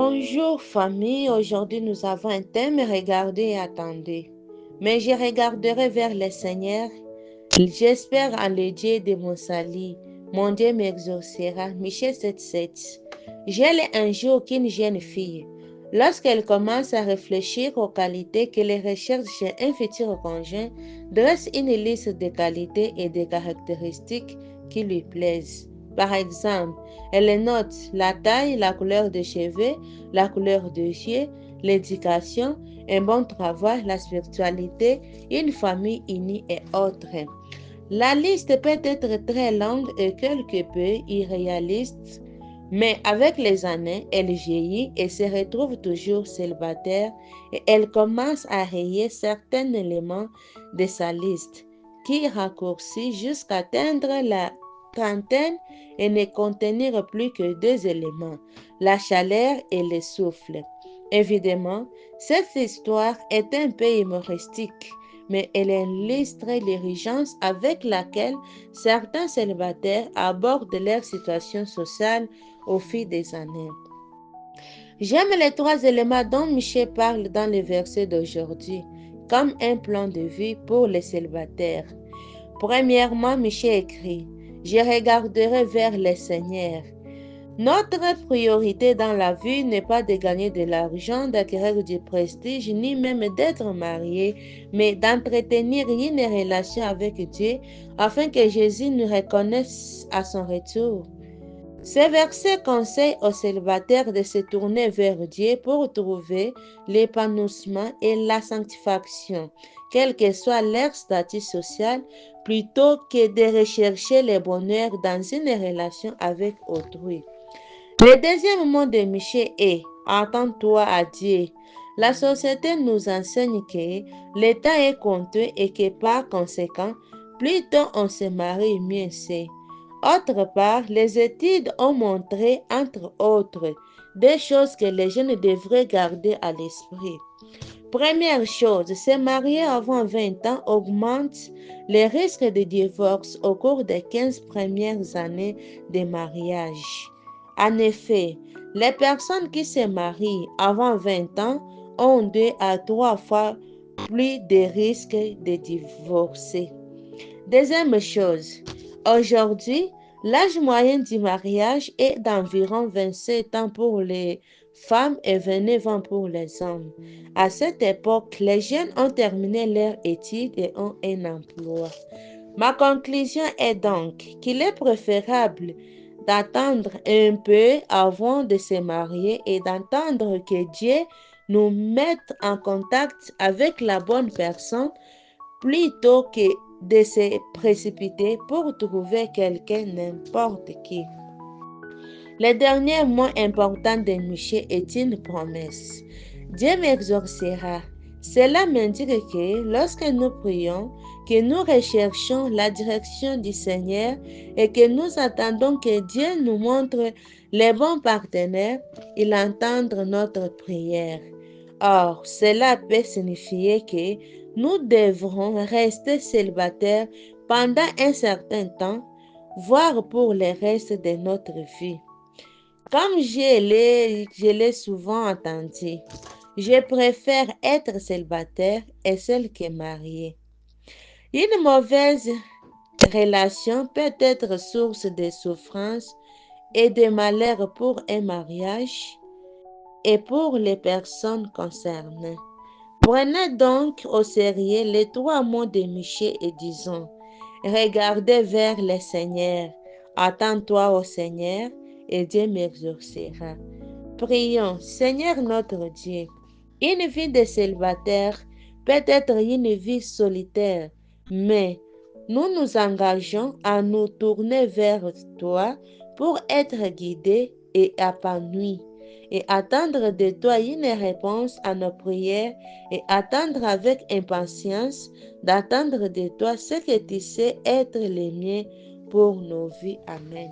Bonjour famille, aujourd'hui nous avons un thème, regardez et attendez. Mais je regarderai vers le Seigneur, j'espère en le Dieu de mon salut. Mon Dieu m'exaucera. Michée 7,7. J'ai lu un jour qu'une jeune fille, lorsqu'elle commence à réfléchir aux qualités que les recherches chez un futur conjoint, dresse une liste de qualités et de caractéristiques qui lui plaisent. Par exemple, elle note la taille, la couleur des cheveux, la couleur des yeux, l'éducation, un bon travail, la spiritualité, une famille unie et autres. La liste peut être très longue et quelque peu irréaliste, mais avec les années, elle vieillit et se retrouve toujours célibataire et elle commence à rayer certains éléments de sa liste qui raccourcit jusqu'à atteindre la trentaine et ne contenir plus que deux éléments, la chaleur et le souffle. Évidemment, cette histoire est un peu humoristique, mais elle illustre l'urgence avec laquelle certains célibataires abordent leur situation sociale au fil des années. J'aime les trois éléments dont Michel parle dans le verset d'aujourd'hui, comme un plan de vie pour les célibataires. Premièrement, Michel écrit, « Je regarderai vers le Seigneur ». Notre priorité dans la vie n'est pas de gagner de l'argent, d'acquérir du prestige, ni même d'être marié, mais d'entretenir une relation avec Dieu afin que Jésus nous reconnaisse à son retour. Ce verset conseille aux célibataires de se tourner vers Dieu pour trouver l'épanouissement et la sanctification, quel que soit leur statut social, plutôt que de rechercher le bonheur dans une relation avec autrui. Le deuxième mot de Michel est « Attends-toi à Dieu ». La société nous enseigne que le temps est compté et que par conséquent, plus tôt on se marie, mieux c'est. Autre part, les études ont montré, entre autres, des choses que les jeunes devraient garder à l'esprit. Première chose, se marier avant 20 ans augmente les risques de divorce au cours des 15 premières années de mariage. En effet, les personnes qui se marient avant 20 ans ont 2 à 3 fois plus de risques de divorcer. Deuxième chose, aujourd'hui, l'âge moyen du mariage est d'environ 27 ans pour les femmes et 29 ans pour les hommes. À cette époque, les jeunes ont terminé leurs études et ont un emploi. Ma conclusion est donc qu'il est préférable d'attendre un peu avant de se marier et d'entendre que Dieu nous mette en contact avec la bonne personne plutôt que de se précipiter pour trouver quelqu'un n'importe qui. Le dernier mot important de Michel est une promesse. Dieu m'exaucera. Cela m'indique que lorsque nous prions, que nous recherchons la direction du Seigneur et que nous attendons que Dieu nous montre les bons partenaires, il entendre notre prière. Or, cela peut signifier que nous devrons rester célibataires pendant un certain temps, voire pour le reste de notre vie. Comme je l'ai souvent entendu, je préfère être célibataire et celle qui est mariée. Une mauvaise relation peut être source de souffrance et de malheur pour un mariage et pour les personnes concernées. Prenez donc au sérieux les trois mots de Michel et disons, regardez vers le Seigneur, attends-toi au Seigneur et Dieu m'exaucera. Prions, Seigneur notre Dieu, une vie de célibataire peut être une vie solitaire, mais nous nous engageons à nous tourner vers toi pour être guidés et épanouis et attendre de toi une réponse à nos prières et attendre avec impatience d'attendre de toi ce que tu sais être le mien pour nos vies. Amen.